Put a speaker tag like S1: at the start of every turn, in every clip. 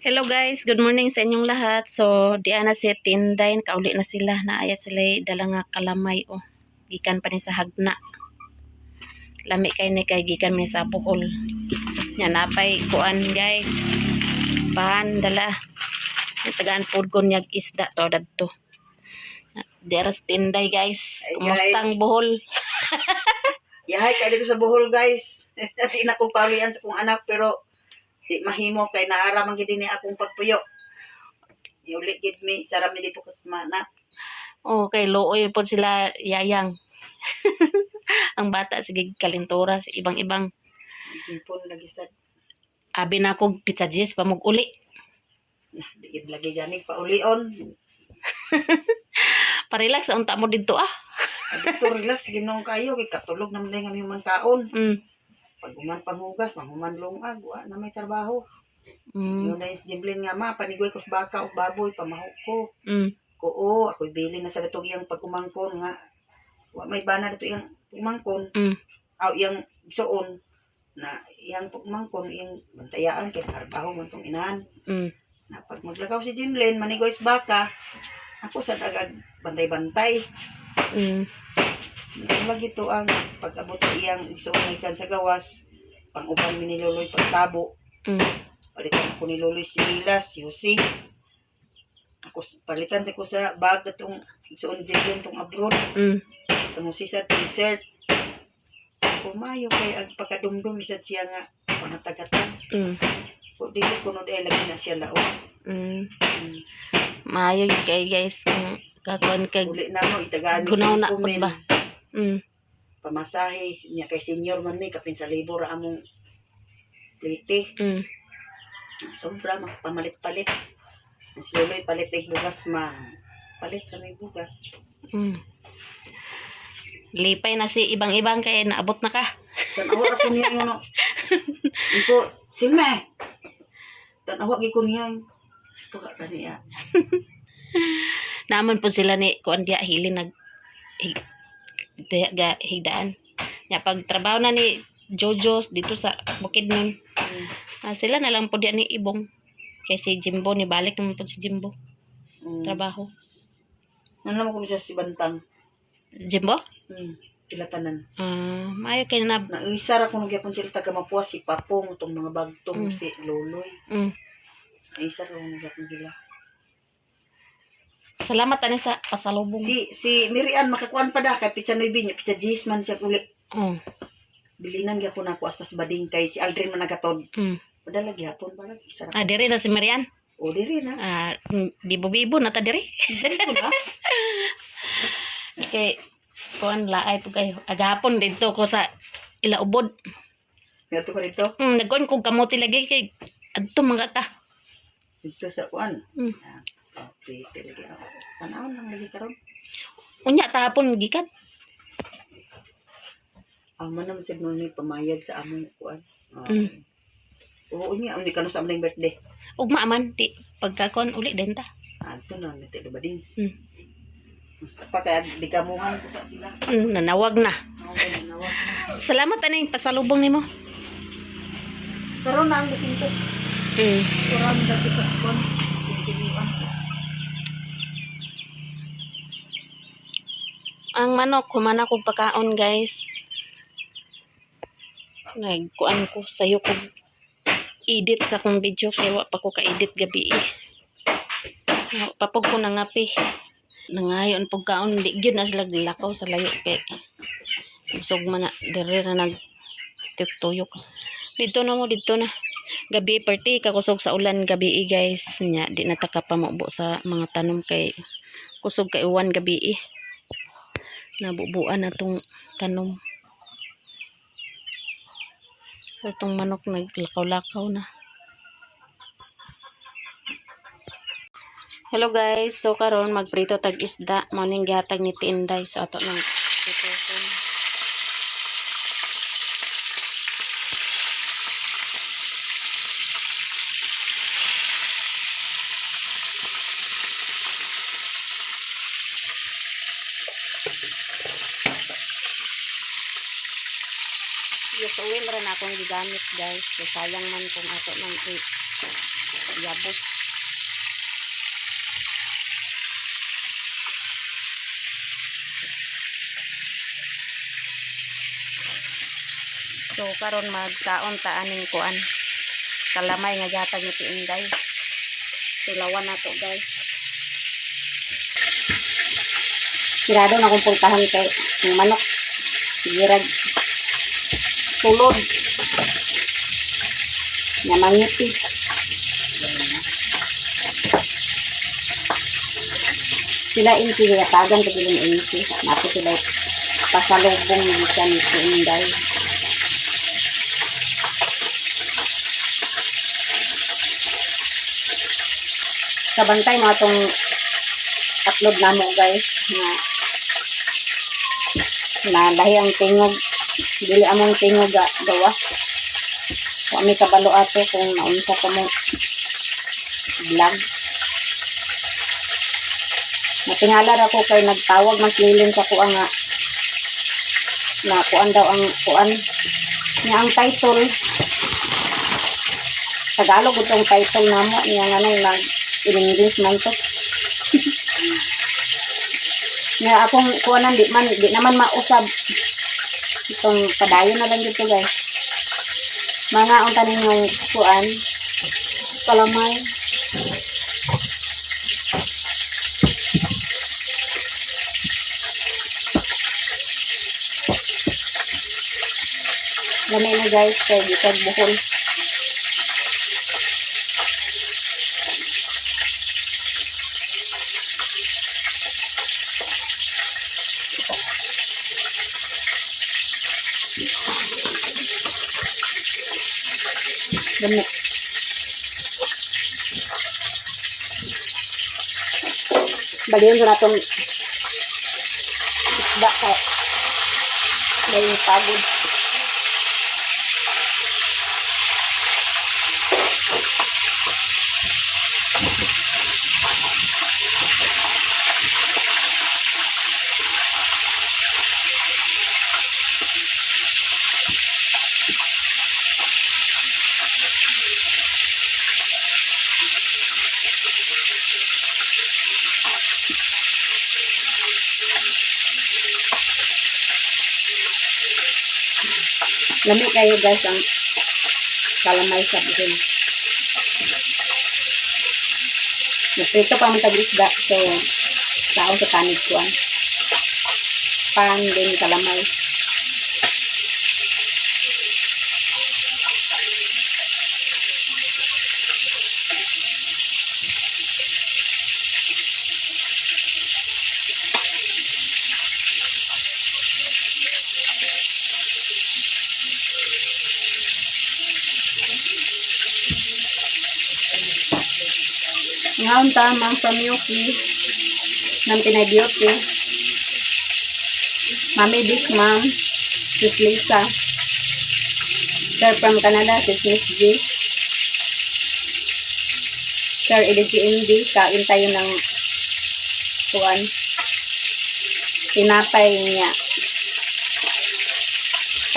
S1: Hello guys, good morning sa inyong lahat. So, diyan na si Tinday, kauli na sila, naayat sila dala nga kalamay oh. Gikan pa ni sa hagna. Lami kay ni kay gikan mi sa Bohol. Nya napay kuan guys. Pan dala. Tagaan pod kon yag isda to dadto. Deras Tinday guys. Kumustang Bohol?
S2: Yahay ka dito sa Bohol guys. Di na ko paulian sa kong anak pero di mahimo kay naara man gid ni akong pagpuyo. Yuli gid mi sarami dito kas mana.
S1: Oh, kay looy pod sila yayang. Ang bata sige kalintura sa ibang-ibang.
S2: Impon lagi sad.
S1: Abi na kog pizza jis pamug uli.
S2: Di gid lagi gani paulion.
S1: Pa-relax unta mo didto ah.
S2: Dito relax ginong kayo kay katulog naman day nga man kaon. Pag human panghugas, manghuman lungag, wa na may trabaho. Yun na yung jimblin nga ma, panigoy ko sa baka o baboy, pamahok ko. Koo, ako'y bilin na sa datong iyang pagkumangkon nga. Wa may bana dito iyang pagkumangkon. Aw iyang suon na iyang pagkumangkon, iyang bantayaan, kaya trabaho man itong inahan. Na pag maglagaw si Jimlin, manigoy sa baka, ako sa dagag bantay-bantay. Lagi ito ang pag-abot iyang isuon ikan sa gawas, pang-uban mi ni Loloy pagtabo. Palitan ako ni Loloy si Lilas, Yusi. Ako palitan ko sa bag datong isuon ni Jillian tong abroad. Itong sisa t-shirt. Pumayo kay ag pagkadumdum isad siya nga pangatagatan. So dili ko no dai lagi na siya laon.
S1: Maayo kay guys kakuan kag
S2: uli na mo itagaan
S1: gunaw na pud ba.
S2: Pamasahe niya kay senior man mi kapin sa libo ra among plite. Sobra pamalit-palit. Si Loloy palit ay bugas ma. Palit kami bugas.
S1: Lipay na si ibang-ibang kay naabot na ka.
S2: Tanawa ako niya yun. Iko, silme. Tanawa ko niya. Sipaga ka niya.
S1: Naman po sila ni kuan dia hili nag higdaan. Nya pag trabaho na ni Jojo dito sa Bukidnon. Sila na lang po dia ni Ibong. Kay si Jimbo ni balik naman po si Jimbo. Trabaho.
S2: Ano naman ko siya si Bantang?
S1: Jimbo?
S2: Tilatanan.
S1: Maayo kay na
S2: isa ra ko nung gyapon sila taga Mapua si Papong tong mga bagtong si Loloy. Isa ra nung gyapon sila.
S1: Salamat ani sa pasalubong.
S2: Si Miriam makakuan pa da kay pizza noybi niya, pizza jis man siya uli. Bilinan gyapon ako hasta sa bading kay si Aldrin man nagatod. Padala gyapon para isa ra.
S1: Diri na si Marian.
S2: Diri na.
S1: Bibo-bibo na ta diri.
S2: Bibo na.
S1: Okay, kuan laay po kayo. Agapon dito ko sa Ilaubod.
S2: Ngato ko dito.
S1: Nagkuan kong kamote lagi kay adto mga ta.
S2: Dito sa kuan. Okay, lagi ako. Tanaw lang lagi karon.
S1: Unya tahapon gikan.
S2: Man naman sa ni pamayad sa among kuan. Oo niya, hindi ka no sa aming birthday.
S1: Ugma man di pagkakuan uli din ta.
S2: Ito na nito ba din. Kaya di kamuhan ko sa sila.
S1: Nanawag na.
S2: Nanawag na.
S1: Salamat ani pasalubong nimo.
S2: Karon na ang gusto. Kurang dati sa kuan.
S1: Ang manok humana kog pagkaon guys. Nagkuan ko sayo kog edit sa kong video kay wa pa ko ka-edit gabi papog ko nangapi nangayon pagkaon di gyud na sila dilakaw sa layo kay usog man na dire na nag tuyok dito na gabi party kakusog sa ulan gabi guys nya di na ta kapamubo sa mga tanom kay kusog kay uwan gabi nabubuan na tong tanom. Itong manok naglakaw-lakaw na. Hello guys, so karon magprito tag isda, mao ning gihatag ni Tinday so ato nang pritoson. Yes, uwin rin akong gigamit guys. So, sayang man kung ato nang yabos. So karon magkaon ta aning kuan. Kalamay nga gatag ni Inday. Tilawan na to guys. Sirado na kong pultahan kay yung manok. Sigirag. Tulod. Namangiti. Sila insi gatagan ko din insi. Nato sila pasalubong ni kan si Inday. Kabantay mo atong upload na mo guys na lahi ang tingog dili among tingog gawa kami kabalo ato kung naunsa ko mo vlog natingala ra ko kay nagtawag mas lilin sa kuan nga na kuan daw ang kuan niya ang title Tagalog itong title namo niya nga nang in English man to. Nga akong kuanan di naman mausab. Itong padayon na lang dito guys. Mga ang tanin ng kuan kalamay. Lami na guys kay gitag buhol. Dami. Baliyon sa natong isda kay may pagod. Lami kayo guys ang kalamay sa buhol. Naprito pa ang tag-isda so tao sa panig kuan. Pan din kalamay. Ngayon tamang from Yuki ng Pinay Beauty. Mami Big Mom, Sis Lisa. Sir from Canada, Sis Miss G. Sir EDGMD, kain tayo ng kuwan. Tinapay niya.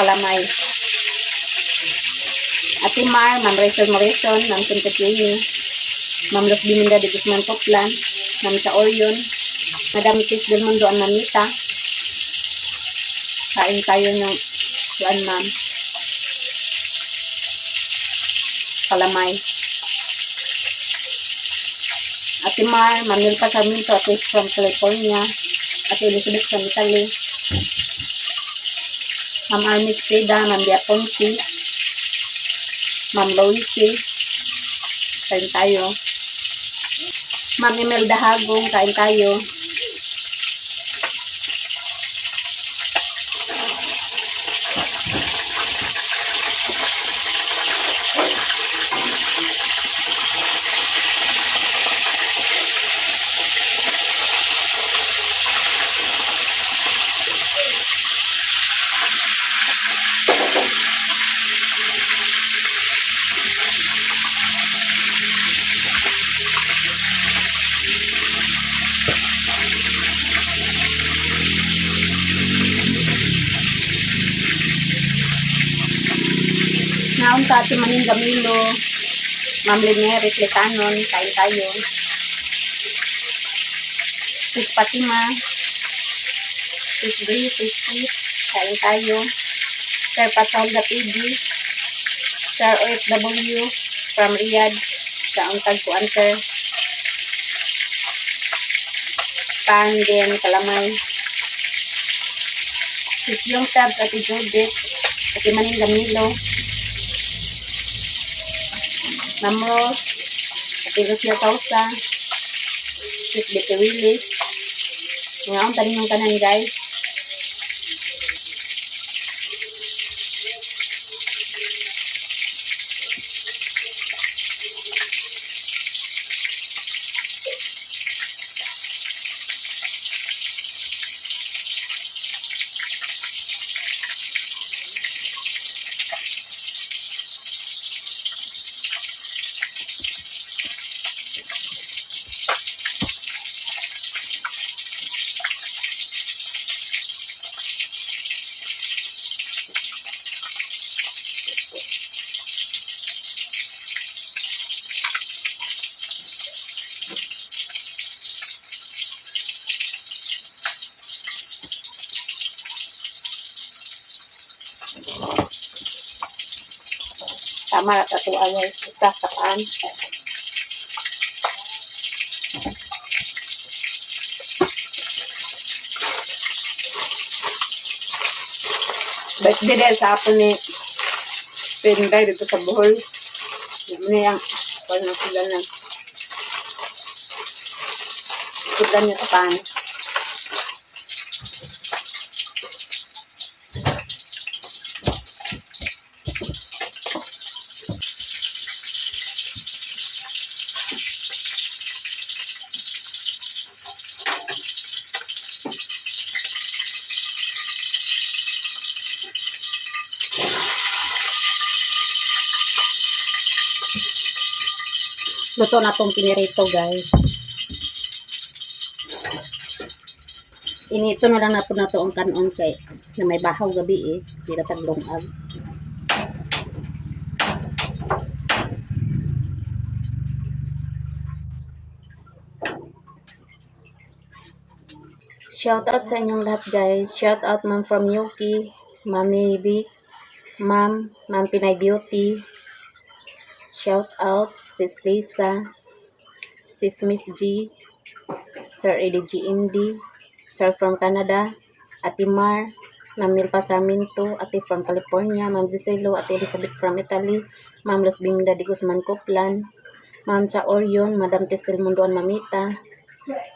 S1: Kalamay. Ate Mar, Ma'am Rachel Morrison, Ma'am Tuntutini. Ma'am Los Biminda de Guzman Poplan, Ma'am Sa Orion, Madam Tis Del Mundo ang Mamita. Kain tayo ng kuan ma'am. Kalamay. Ate Mar, Ma'am Nilpa Sarmiento, Ate from California, Ate Elizabeth from Italy, Ma'am Armis Prida, Ma'am Diaponsi, Ma'am Loisi. Kain tayo. Ma'am Imelda Hagong, kain tayo. Naon sa ating maning gamilo, Ma'am Lineri, Clitanon, kain tayo. Sis Fatima, Sis Bree, Sis Pete, kain tayo. Sir Pasolda TV, Sir OFW from Riyadh, sa untag ko answer. Pan din, kalamay. Sis Yung Tab, Ate Judith, Ate Maning Gamilo, Ma'am Rose, Ate Lucia Sausa, Sis Betty Willis. Ngayon, tanin yung kanan guys. Tama na ito away. Isa sa paan. Birthday dahil sa hapon ni Pinday dito sa Bohol. Hindi ang paano sila ng sila niya sa paan. Luto na itong pinirito guys. Inito na lang na ito ang kanon kay na may bahaw gabi eh. Sira taglong ag. Shout out sa inyong lahat guys. Shout out ma'am from Yuki, Mami B, Ma'am Pinay Beauty. Shout out Sis Lisa, Sis Miss G, Sir EDG Indy, Sir from Canada, Ate Mar, Ma'am Nilpa Sarmiento, Ate from California, Ma'am Giselo, Ate Elizabeth from Italy, Ma'am Los Bimda de Guzman Coplan, Ma'am Cha Orion, Madam Testel Mundoan Mamita,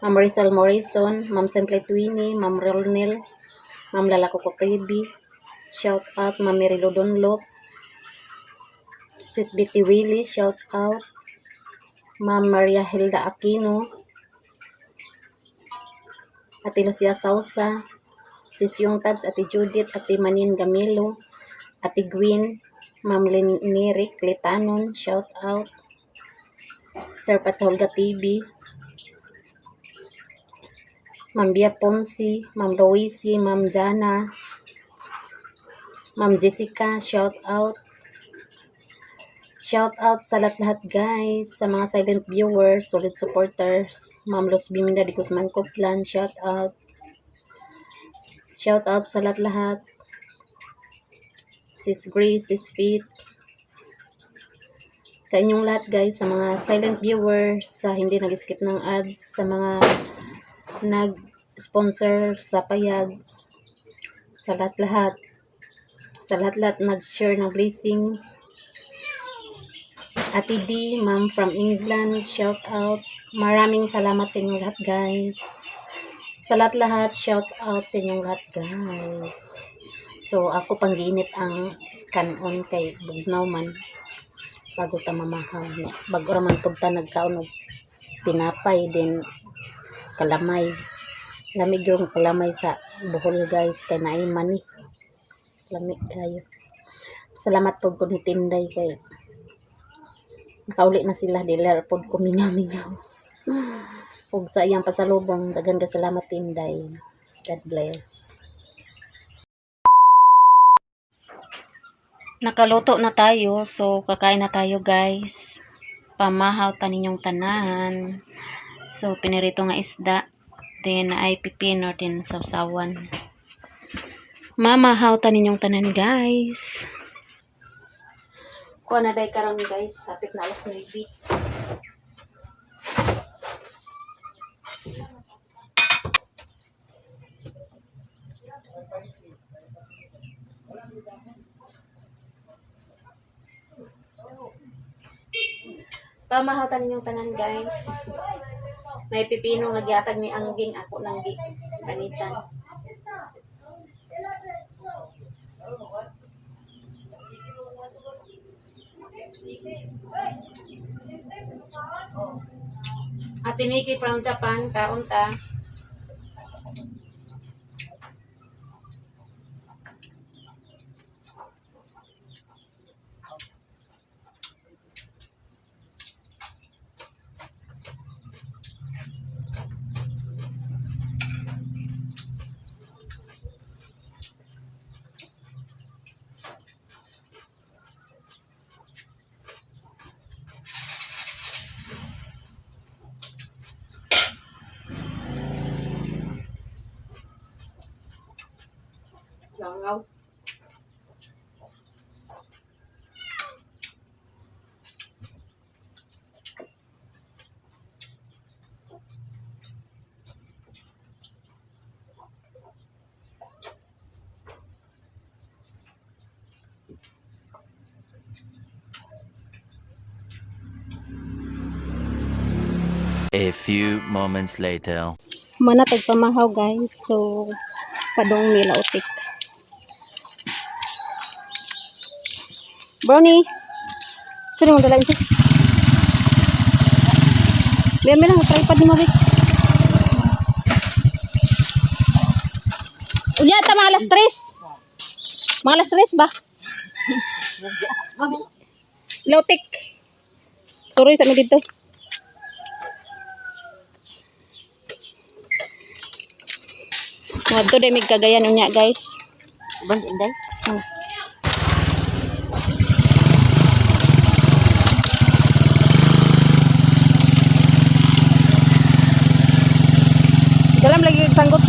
S1: Ma'am Rizal Morrison, Ma'am Simple Twini, Ma'am Rolnel, Ma'am Lalako Kokebi. Shout out Ma'am Merilo Donlop, Sis Betty Willie, shout out Ma'am Maria Hilda Aquino, Ate Lucia Sausa, Sis Yung Tabs, Ate Judith, Ate Manin Gamilo, Ate Gwyn, Ma'am Lineric Letanon, shout out Sir Patsolda TV, Ma'am Bia Ponsi, Ma'am Loisi, Ma'am Jana, Ma'am Jessica, shout out. Shout out sa lahat guys, sa mga silent viewers, solid supporters, Ma'am Los Biminda de Guzman Coplan, shout out. Shout out sa lahat. Sis Grace, Sis Pete. Sa inyong lahat guys, sa mga silent viewers, sa hindi nag-skip ng ads, sa mga nag-sponsor sa payag, sa lahat-lahat, sa lahat-lahat nag-share ng blessings. Ate D, Ma'am from England, shout out. Maraming salamat sa inyong lahat guys. Sa lahat-lahat, shout out sa inyong lahat guys. So ako pangginit ang kanon kay bugnaw man bago ta mamahaw. Bago raman pud ta nagkaon og tinapay din kalamay. Lamig yung kalamay sa Bohol guys kay naay mani. Lamig kayo. Salamat po ko ni Tinday kay nakauli na sila dealer pod ko minaminaw. Ug sa iyang pasalubong dagan ka salamat Tinday. God bless. Nakaluto na tayo, so kakain na tayo guys. pamahaw ta ninyong tanan. So pinirito nga isda, then ay pipino din sawsawan. Mamahaw ta ninyong tanan, guys. Kuha na day karon, guys, sapit na alas 9. Pamahatan ninyong tanan, guys. May pipino nga gihatag ni Angging, ako nang gi kanitan. Ate Nikki from Japan, kaon ta. Langaw.
S3: A few moments later.
S1: Manatag pamahaw, guys. So padong milautik. Brownie. Sino mo dalain siya? Biar lang, tripod ni Mabik. Unya ta mga alas 3. Mga alas 3 ba? Lautik. Sorry sa mi dito. Wadto day mig kagayan unya, guys.
S2: Bang inday.
S1: Dalam lagi sanggup.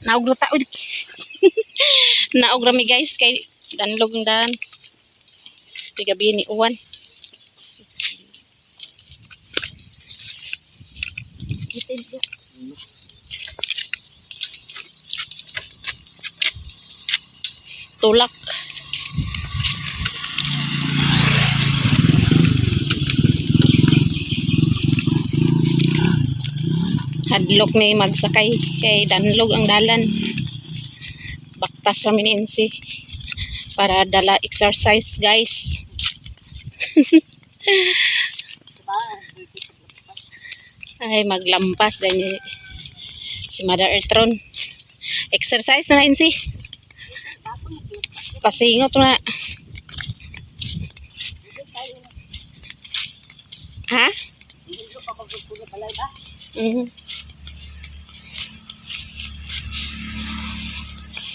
S1: Naog ta ud. Naog rami, guys, kay danlog ng dan. Pigabi ni uwan. Tulak. Hadlok ni magsakay kay danlog ang dalan. Baktas sa mininsi para dala exercise, guys. Ay maglampas din si Mother Earthron. Exercise na insi. Pasingot na. Ha?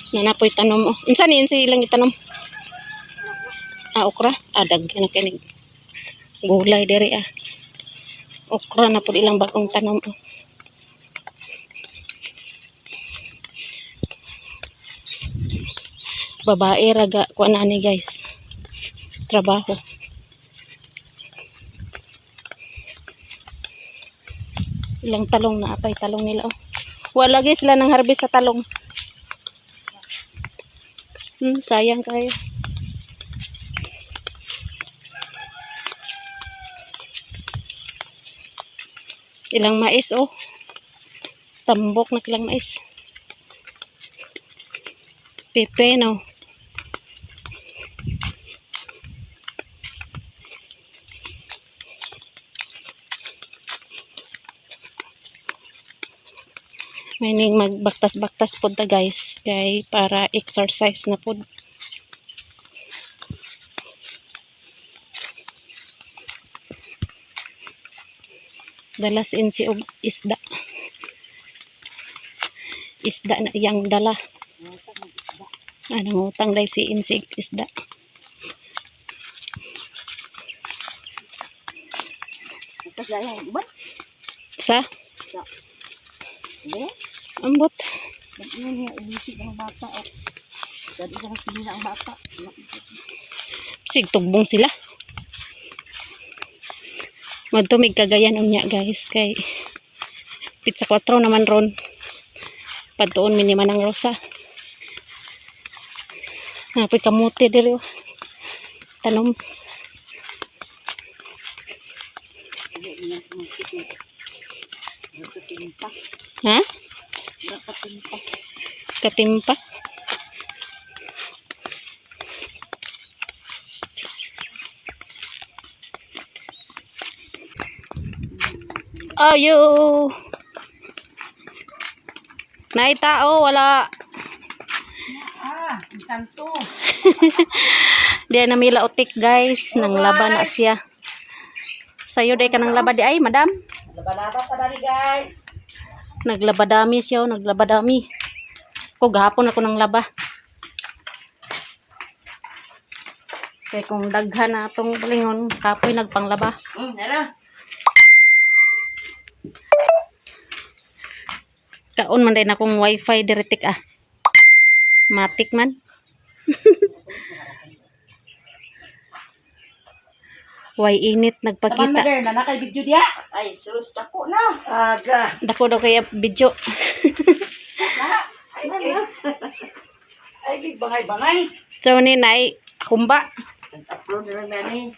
S1: Nanapoy tanom. Unsa ni insi ilang itanom? Okra. Daghan na kinig. Gulay diri okra na pud ilang bagong tanom. Babae raga kuan ani guys. Trabaho. Ilang talong na apay talong nila oh. Wala lagi sila nang harvest sa talong. Sayang kayo. Ilang mais oh. Tambok na kilang mais. Pepe no. May ning magbaktas-baktas pod ta guys kay para exercise na pod. Dalas insi og isda. Isda na iyang dala. Anong utang dai si insi isda. Sa? Ambot. Sig tugbong sila. Magtumig kagayan unya guys kay pizza 4 naman ron. Padtuon miniman ang rosa. Napoy kamuti diri oh. Tanom. Ha? Katimpa. Ayo. Nay tao wala.
S2: Tanto.
S1: Diya na mila utik guys, nang laba na siya. Sayo day ka nang laba di ay madam.
S2: Laba-laba ka dali guys.
S1: Naglabadami siya, naglabadami. Ko gahapon ako nang laba. Kaya kung daghan na itong balingon, kapoy nagpanglaba.
S2: Nara.
S1: Kaon man din akong wifi diretik ah. Matik man. Way init nagpakita.
S2: Na nakay video dia. Ay sus dako na. Aga.
S1: Dako daw kaya video.
S2: Ay big bangay-bangay.
S1: So ni nay humba.
S2: Upload na lang ni.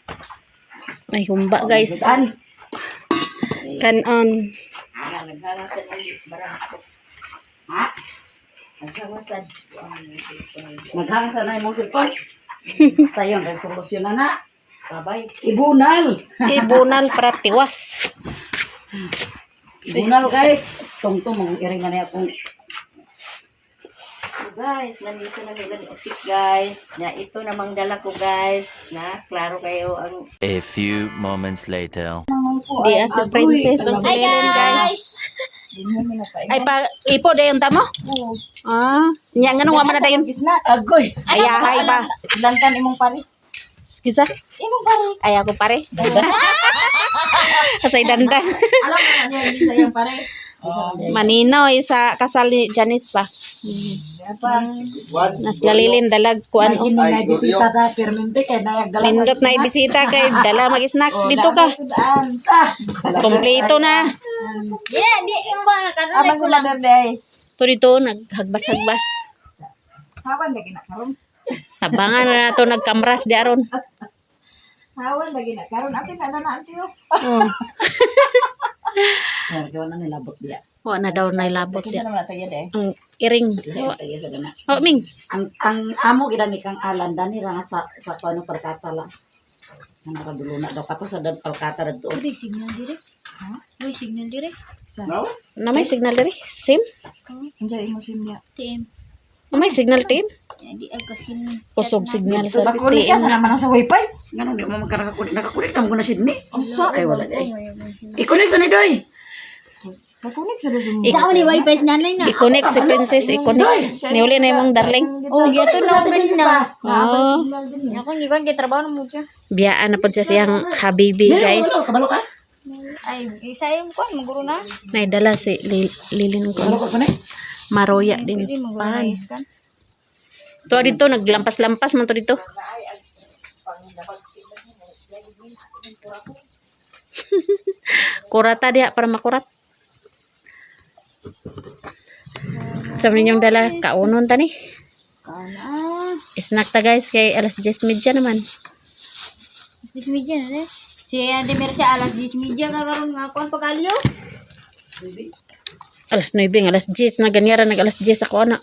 S1: Ay humba guys. Kanon.
S2: Naghalatan ay barako. Ha? Naghalatan. Naghalatan na imong cellphone. Sayon resolution na na. Babay. Ibunal.
S1: Ibunal para tiwas.
S2: Ibunal guys. Tungtong mong iring na akong guys, nandito na nila ni Opik guys. Na ito namang dala ko guys. Na klaro kayo ang
S3: A few moments later.
S1: Di si princess ang silent guys. Ay pa ipo dayon ta mo?
S2: Oo.
S1: Ah, nya ngano wa man na dayon.
S2: Agoy.
S1: Ayahay ba?
S2: Lantan imong pari.
S1: Kisa?
S2: Imong pari.
S1: Ay ako pare. Asay dandan.
S2: Alam mo na niya sa iyong pare.
S1: Maninoy sa kasal ni Janice pa. Nas lalilin dalag kuan
S2: Kini na bisita ta permente kay na dala.
S1: Lindot na ibisita kay dala mag-snack dito ka. Kompleto na.
S4: Di ko na karon.
S2: Abang sila berde.
S1: To dito naghagbas-hagbas.
S2: Hawan lagi na karon.
S1: Tabangan na nato nagkamras di aron.
S2: Hawan lagi na karon. Apin na na antiyo.
S1: Oh.
S2: Gawa na nilabot dia.
S1: Wa na daw nailabot
S2: Kisa
S1: di.
S2: naman tayo de.
S1: Ang iring.
S2: Tayo sa gana.
S1: Oh Ming.
S2: Ang amo gid ni kang alan dani ra nga sa kuno perkata lang. Nga nakadulo na daw kato sa dan perkata dadto.
S4: Uy, signal dire. Ha? Uy, signal dire.
S1: Na may signal diri. Sim?
S2: Enjoy mo simya.
S4: TM.
S1: Na may signal team.
S4: Di agkasin.
S1: Kusog signal sa
S2: Bakuli ka
S1: TM.
S2: sa naman sa wifi. Ngano di mo magkakakulit nakakulit kam ko na sidni. Usa ay wala dai. I-connect sa ni doy. Nakakulit sa doy.
S4: Isa ako ni wifi sa nanay na.
S1: I-connect si princess, i-connect. Niuli na imong darling.
S4: Oh, giyato na ako ganina.
S1: Oh.
S4: Ako gikan kay trabaho na mo siya.
S1: Biyaan na po siya siyang habibi guys.
S2: Kabalo ka?
S4: Ay, isa yung kuan maguro na.
S1: Naidala si Lilin
S2: Kabalo
S1: ko.
S2: ka pa ni?
S1: Maroya din
S4: Di maguro
S1: pan.
S4: na iskan.
S1: To dito naglampas-lampas man to dito. Kurata dia para makurat. Sabi ninyong dala kaunon tani.
S4: Kana.
S1: Snack ta guys kay alas 10:30 naman.
S4: 10:30 na eh. Si Ate Mercia alas 10:30 kakaroon nga kuan pagalyo.
S1: Alas 9, alas 10 na ganyara nag alas 10 ako ana.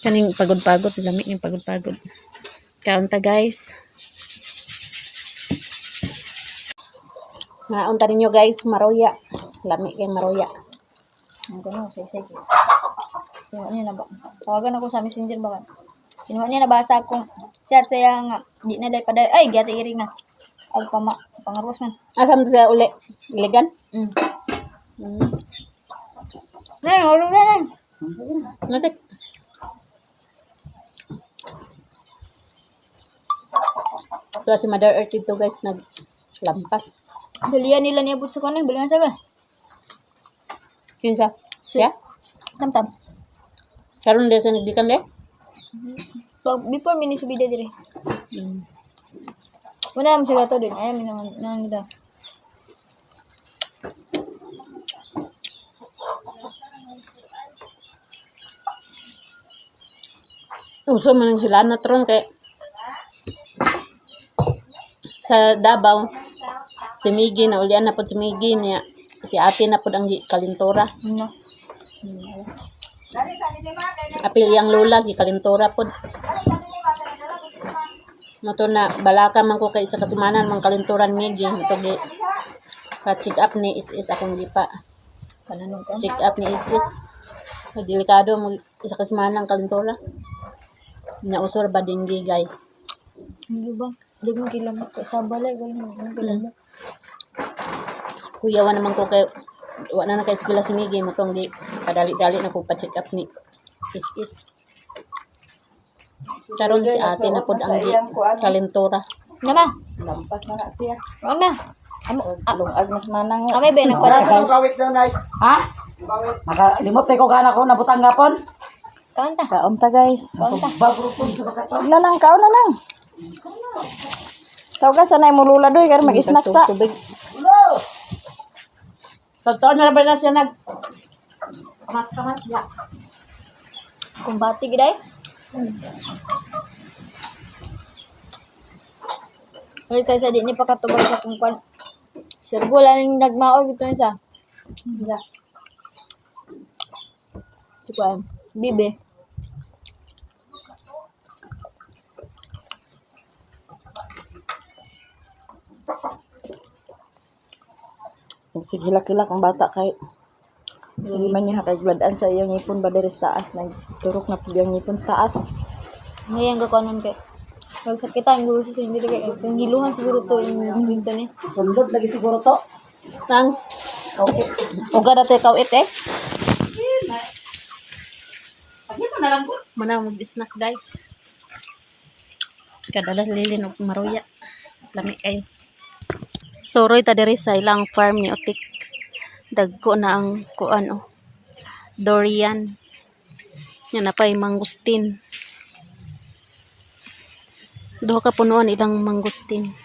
S1: Kaning pagod-pagod, lami ning pagod-pagod. Kaunta guys. Naunta ninyo guys, maroya. Lami kay maroya.
S4: Ang gano'n, say. Kinuha niya na ba? Tawagan ako sa messenger ba? Kinuha niya nabasa akong chat saya nga. Di na day paday. Ay, gati iri na. Ang pangarwas man.
S1: Asam to sa uli? Iligan?
S4: Mm. Ulo na.
S1: Natik. So si Mother Earth dito guys naglampas.
S4: Dalian nila niya sa kanan. Balingan sa ka.
S1: Kinsa? Siya?
S4: Tam.
S1: Karon dia sa nagdikan dia?
S4: Before mini subida dire. Wala naman siya gato din. Ayaw naman nila.
S1: Uso man ang sila na tron kay sa Davao si Migi na ulian na pod si Migi niya si ate na pod ang kalintora.
S4: No.
S1: Apil yang lola gi kalintora pod. Mato na balaka man ko kay sa kasumanan mang kalintoran Migi ito gi ka-check up ni is akong gipa.
S4: Kananong ka?
S1: Check up ni is delikado mo isa kasumanan kalintora. Nausor ba dinggi guys.
S4: Hindi ba? Dagang kilamot ko sa balay. Dagang kilamot.
S1: Kuyawan naman ko kay wala na kay eskwela si Migi matong di padali-dali na ko pa-check up ni is. Karon si ate na pod ang kalentora.
S4: Nama?
S2: Lampas na nga siya.
S4: Wag na.
S2: Lungag mas manang.
S4: Kami ba nagpara?
S2: Kawit daw nay. Ha? Nakalimot ko gana ko nabutang gapon.
S4: Kaunta.
S1: Kaunta guys.
S2: Bagrupon sa bakato.
S1: Na nang kaon na nang. Tawag sa nay mulula doy kay mag-snack sa.
S2: Ulo.
S1: Totoo na ba na siya nag kamas ya.
S4: Kumbati giday. Pero sa di ni pakatubag sa kung kwan. Serbo lang yung nagmaog ito isa. Yeah. Ito bibe.
S1: Sige hilak-hilak ang bata kay hindi man niya kagladaan sa iyang ngipon ba diri sa taas nagturok na pud ang ngipon sa taas.
S4: Ngayon ka kanon kay. Pag sakitan gusto sa hindi kay kung giluhan siguro to yung pinto ni.
S2: Sundot lagi siguro to.
S1: Nang okay. Uga dati kawit eh.
S2: Pagito na lang po.
S1: Mana mag-snack guys. Kadalas lilin og maruya. Lami kayo. Soroy ta diri sa ilang farm ni Otik. Dagko na ang kuan durian. Yan na pay mangustin. Duha ka punuan ilang mangustin.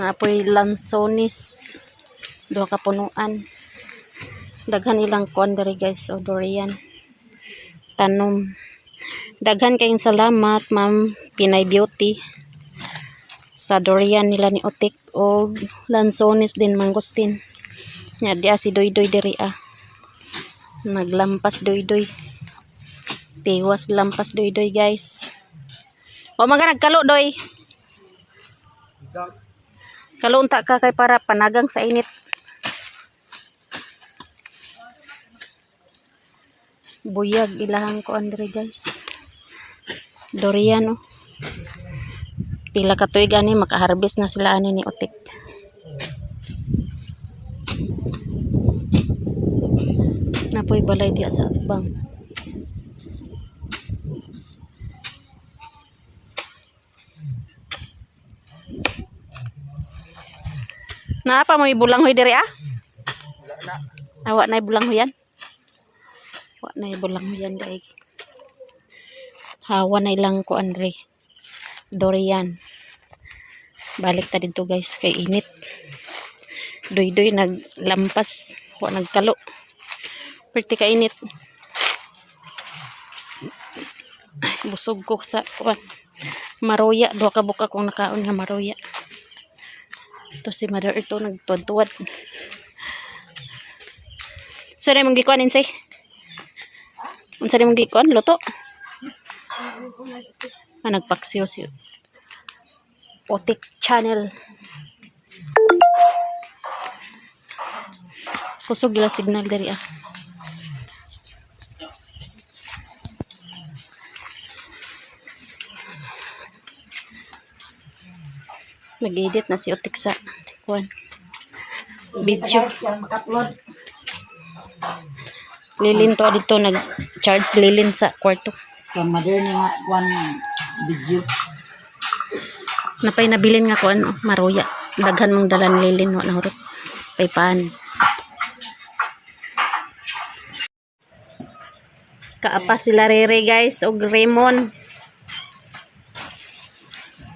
S1: Naapoy lansones. Duha ka punuan. Daghan ilang kuan diri guys durian. Tanom. Daghan kayong salamat Ma'am Pinay Beauty sa durian nila ni Otik o lansones din mangustin. Nya dia si Doydoy diri naglampas Doydoy. Tiwas lampas Doydoy guys. O maga nagkalo doy. Kalo unta ka kay para panagang sa init. Buyag ilahang ko andre guys. Durian Pila ka tuig ani makaharvest na sila ani ni Otik. Napoy balay diya sa atbang. Naapa mo ibulang hoy diri Awa na ibulang hoy yan. Wa na ibulang yan day. Hawa na ilang ko Andre. Durian. Balik ta dito guys kay init. Doy-doy naglampas. Wa nagkalo. Perti ka init. Ay, busog ko sa kuan. Maroya. Duha ka buka kong nakaon nga maroya. Ito si Mother Earth to nagtuwad-tuwad. So na mong gikuan insay? Unsa na mong gikuan? Luto? Nagpaksiw si Otik Channel. Kusog la signal dari ah. Nag-edit na si Otik sa kuan. Video.
S2: Mag-upload.
S1: Lilin to dito nag-charge lilin sa kwarto.
S2: Mother nga one video.
S1: Napay nabilin nga kuan maroya. Daghan mong dalan lilin wa nahurot. Pay paan. Kaapa sila Rere guys og Raymond.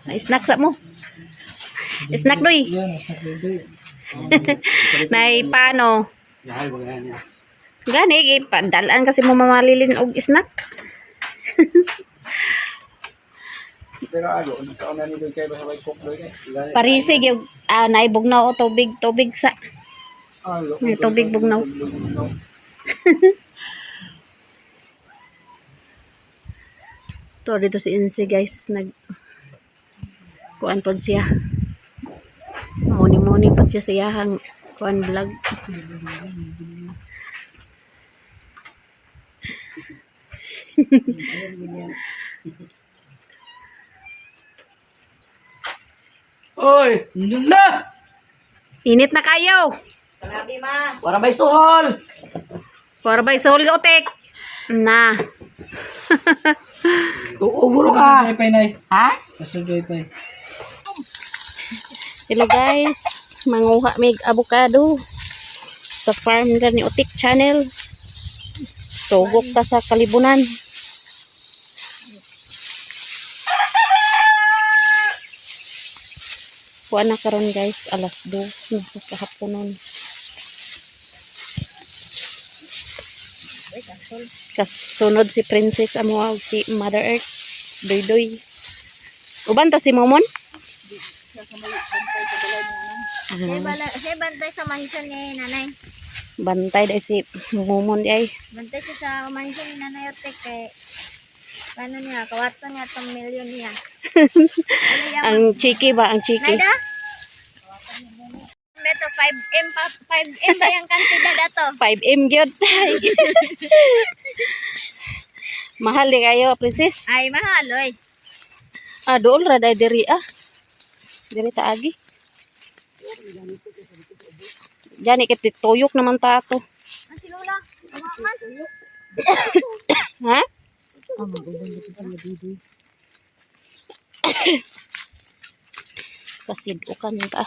S1: Na-snack sa mo. Snack doy. Nay paano? Gani pandalan kasi mo mamalilin og snack.
S5: Pero ano, nagkaon na nito kayo sa may cook doon eh.
S1: Parisig yung naibugnaw o tubig sa may tubig bugnaw. To dito si Insi guys kuan pod siya. Muni pod siya sa iyahang kuan vlog.
S5: Oy, yun na!
S1: Init na kayo.
S5: Para may suhol!
S1: Para ba isol Otik? Na.
S5: Uuguro ka!
S2: Ha?
S1: Hello guys, manguha mig avocado sa farm nila ni Otik Channel. Sugok ta sa kalibunan. Kuha na karon guys, alas 2 na sa kahaponon. Kasunod si Princess amo og si Mother Earth. Doy-doy. Uban to si Momon?
S4: Siya bantay sa mansion ni nanay.
S1: Bantay dai si Momon ay.
S4: Bantay siya sa mansion ni nanay Otek kay ano niya, kawaton niya 1 million niya.
S1: Ang chiki ba? Ang chiki.
S4: Nada? Beto 5M pa 5M ba yung kantidad ato?
S1: 5M gyud. Mahal di kayo, Princess.
S4: Ay mahal oy.
S1: Dool ra dai diri ah. Diri ta agi. Jani kit tuyok naman ta ato.
S4: Ang silula.
S1: Ha? Kasidukan ta.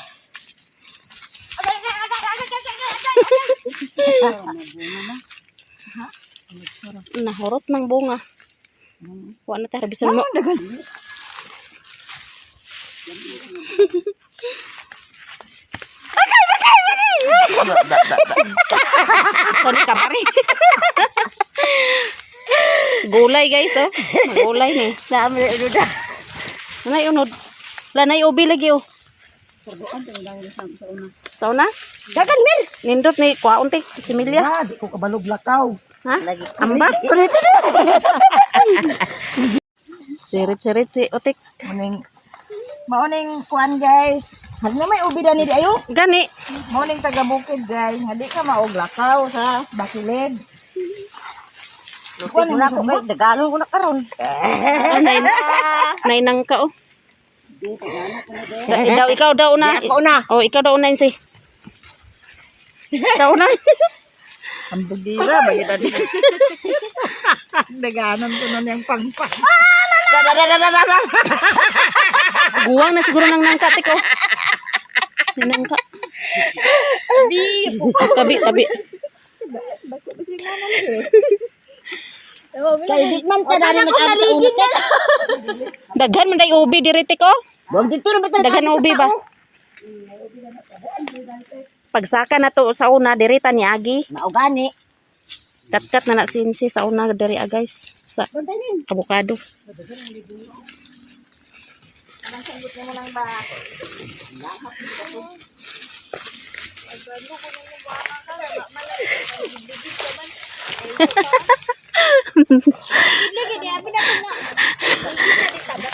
S1: Nahurot ng bunga. Wa na ta bisan mo. Sorry ka pare. Gulay guys oh. Gulay ni. Dami udah. Nanay unod. Lanay ubi lagi oh. Sa una? Dagan min. Nindot ni kuha unti si Milya.
S2: Ah, di ko kabalog lakaw.
S1: Ha? Amba? Sirit-sirit si Otik.
S2: Maoning kuan guys. Hali na may ubi dani di ayo.
S1: Gani.
S2: Maoning taga bukid guys. Hadi ka maog lakaw sa bakilid. Kuan na ko kay dagalon ko na karon.
S1: Nay nang ka oh. Daw ikaw daw na.
S2: Ako na.
S1: Oh, ikaw daw na si. Ikaw na.
S2: Ang bugira ba yun? Daganan ko na niyang pangpang.
S1: Guwang na siguro ng nangka tik oh. Nangka. Tabi.
S6: Kaya di man pa dali nakaligid na.
S1: Daghan man day ubi diri te ko.
S6: Wag dito na ba
S1: Daghan ubi ba? Pagsaka na to sa una diri ta ni agi.
S6: Maugani.
S1: Kat na sinsi sa una diri guys. Sa
S6: Bantayin.
S1: avocado.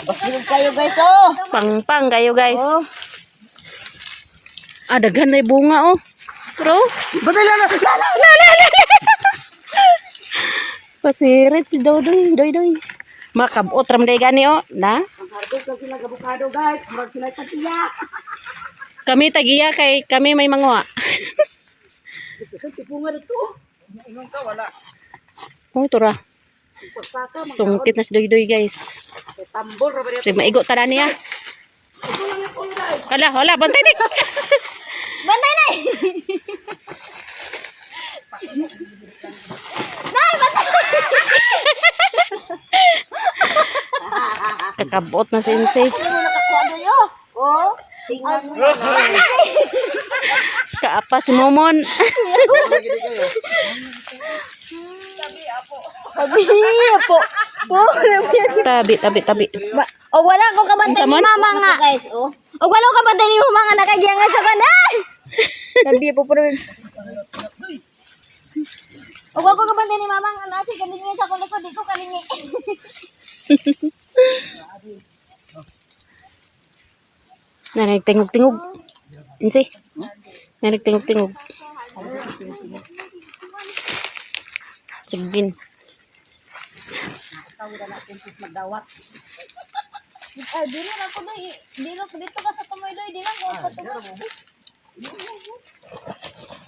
S6: Bakit kayo guys oh.
S1: Pang kayo guys.
S6: Oh.
S1: Ah, daghan na bunga oh. Bro.
S5: Batay lang na.
S1: Pasirit si Dodoy. Doy. Makabot ram day gani oh. Na?
S6: Harvest lang sila avocado guys. Murag sila patiya.
S1: Kami tagiya kay kami may manguha.
S6: Tipungan ito.
S5: Ingon ka wala.
S1: Oh, tura. Sungkit na si Doy guys.
S6: Tambor ra ba dito.
S1: Sige, maigo tala niya. Wala, bantay dik.
S4: Bantay na!
S1: Kakabot na sensei.
S6: Nakakuha na yo. Oh. Tingnan mo.
S1: Kaapa si Momon. Tabi.
S4: O wala ko kabantay ni
S1: Samon?
S4: mama nga.
S6: Guys oh.
S4: O wala ko kabantay ni mama nga nakagiyangan sa kana. Sabi po pero. O wala ko kabantay ni mama nga nasi kalingi sa kulo ko di ko kalingi.
S1: Nagtingog-tingog. Insi. Nagtingog-tingog. Sigbin.
S4: Dili na ko doy. Dili ko dito ka sa tumoy doy. Dili ko sa tumoy.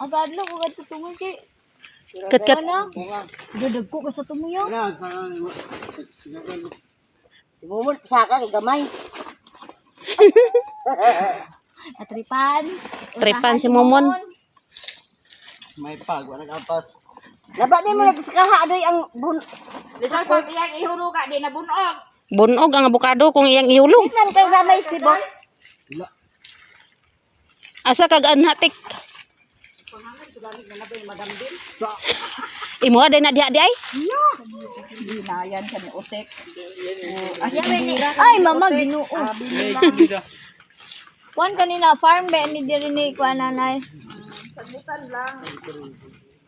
S4: Agadlo ko kadto tumoy kay
S1: Kat.
S4: ano? Dadag ko ka sa tumoy yo.
S6: Si Mumon saka kay gamay.
S4: Atripan.
S1: Tripan si Momon.
S5: May pag wala nagapas.
S6: Laba din mo nagskaha doy ang bun.
S2: Lisod pag iyang ihuro ka, di na bunog.
S1: Bunog ang avocado kung iyang ihulog.
S6: Tingnan kay ramay si Bo.
S1: Asa kag anhatik. Imo day na diha di ay.
S6: Dinayan sa ni utek.
S4: Ay mama Ginoo. Kuan kanina farm ba ni diri ni kuan nanay. Sagutan lang.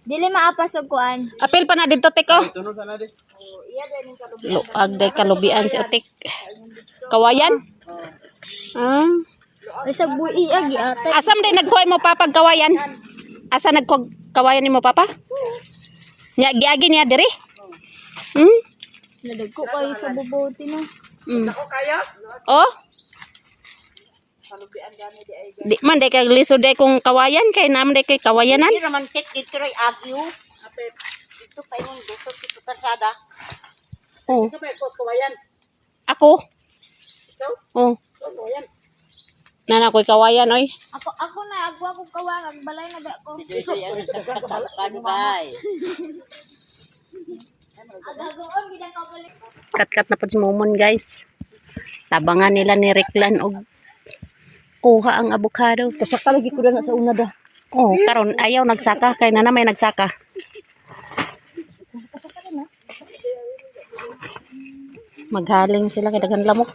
S4: Dili maapas og kuan.
S1: Apil pa na dito teko.
S5: Tunog sana di.
S1: Luag day kalubian si Otik. Kawayan?
S4: Ay sa buhi agi ate.
S1: Asam day nagkuha mo papa kawayan? Asa nagkuha kawayan nimo papa? Nya giagi niya diri?
S4: Nadagko kayo sa bubuti no.
S2: Ako kayo?
S1: Oh? Di man day kag lisod day kung kawayan kay naman day kay kawayanan.
S6: Hindi naman tek dito ray agyo. Apet dito pa yung dito sa karsada.
S1: Oh.
S2: Ito may kawayan.
S1: Ako.
S2: Ikaw?
S1: Oh.
S2: So, kawayan.
S1: Nana ko'y kawayan oy.
S4: Ako na agwa ko kawang ag balay na ga ko.
S6: Kano guys.
S4: Agagoon gid ang kabalik.
S1: Kat na po si Momon guys. Tabangan nila ni Ricklan og kuha ang avocado.
S6: Kasak lagi ko na sa una da.
S1: Oh, karon ayaw nagsaka kay nana may nagsaka. Maghaling sila kay daghan lamok.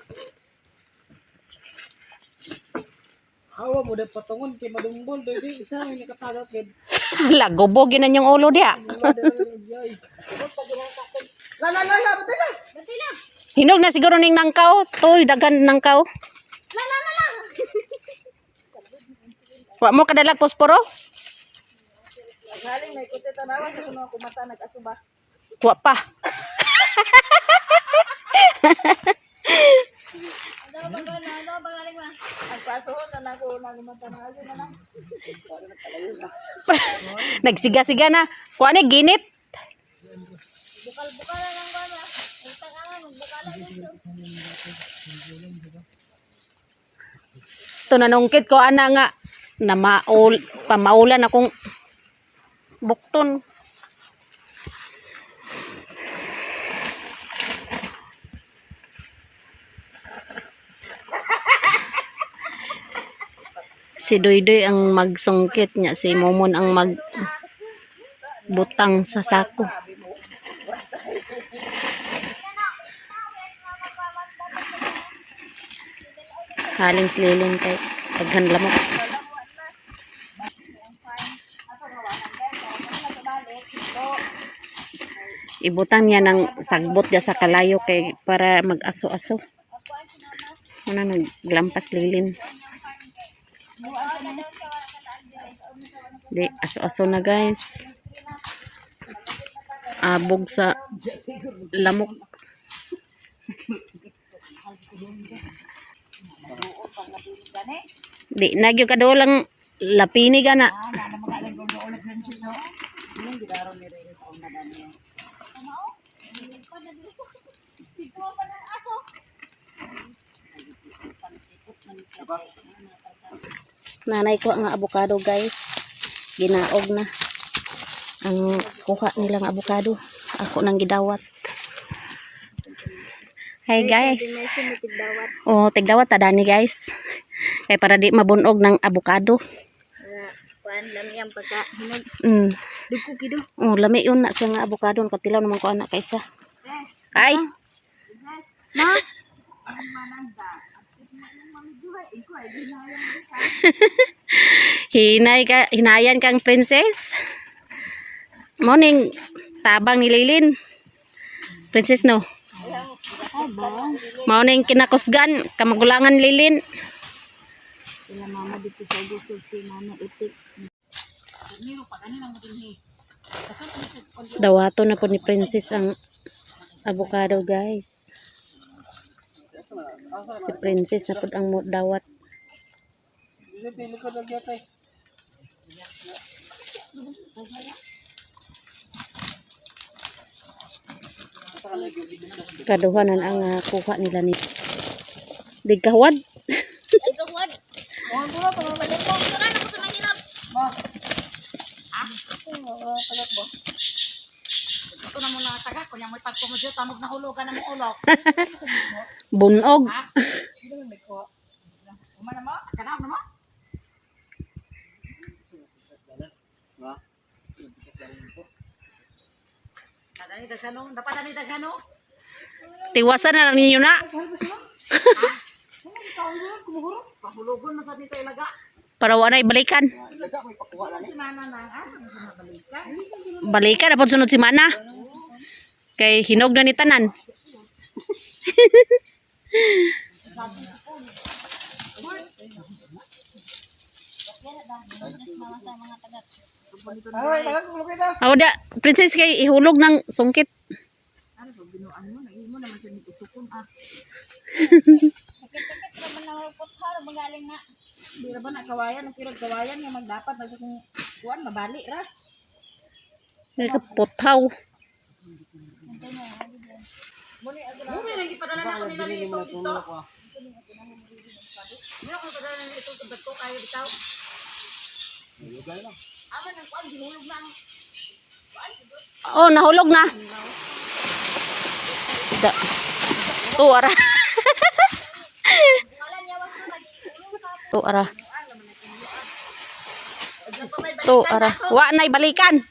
S5: Hawa mo dapat patungon kay madumbol doy di isa may nakatagat kay.
S1: Hala, gubog yun yung ulo diha.
S2: La, batay na.
S1: Hinog na siguro ning nangkaw. Toy, daghan nangkaw. Wa mo kadalag posporo?
S2: Galing may kutit tanawa sa kuno kumata nag-asuba.
S1: Wa pa.
S2: Agpasuhon na nako na limang tanawa na lang.
S1: Nagsiga-siga na. Kuha ni ginit. Ito nanungkit ko ana nga na pamaulan akong bukton. Si Doydoy ang magsungkit niya, si Momon ang magbutang sa sako. Halin silin kay daghan lamok. Ibutang niya ng sagbot niya sa kalayo kay para mag-aso-aso. Muna naglampas lilin. Di, aso-aso na guys. Abog sa lamok. Di, nagyo ka daw lang lapini ka na. Nanay ko ang avocado guys. Ginaog na. Ang kuha nilang avocado. Ako nang gidawat. Hi guys. Oh, tigdawat tadani guys. Kay para di mabunog ng avocado.
S6: Kuan lami ang pagka hinog. Dugo gido.
S1: Oh, lami yun na siya nga avocado. Katilaw naman ko anak kaysa. Ay.
S6: Ma,
S1: Hinayan kang princess. Morning. Tabang ni Lilin. Princess no. Morning kinakusgan. Kamagulangan Lilin.
S6: sila mama dito sa gusog si mama itik.
S1: Dawato na po ni princess ang avocado guys. Si princess na po ang dawat. Kaduhanan ang kuha nila ni Digkawad.
S6: Ay gawad. Mo bulo pa mabalik mo. Sana na ko sa mahirap. Mo. Tagat bo. Ito na muna taga ko nya mo pagkomodyo tamog na hulugan na mo ulok.
S1: Bunog.
S6: Umana mo? Kanao na mo? Kadani daghano, dapat ani daghano.
S1: Tiwasan na lang ninyo na.
S6: Pahulugon na sa dito ilaga.
S1: Para wala balikan.
S6: Si mama na balikan.
S1: Balikan dapat sunod si Mana. Kay hinog na ni tanan. Aw da, princess kay ihulog ng sungkit.
S6: Sakit-sakit ra man na puthar magaling nga. Di ra ba na kawayan, ang kirog kawayan nga magdapat na sa kung kuan mabali ra.
S1: Kay kaputaw.
S6: Muni lagi padala na ko nila dito dito. Muna ko padala na ito tubig ko kayo bitaw. Aman ang kuan ginulog na ang
S1: Oh, nahulog na. Da. Oh, ara. To ara. To ara. Wa nay balikan.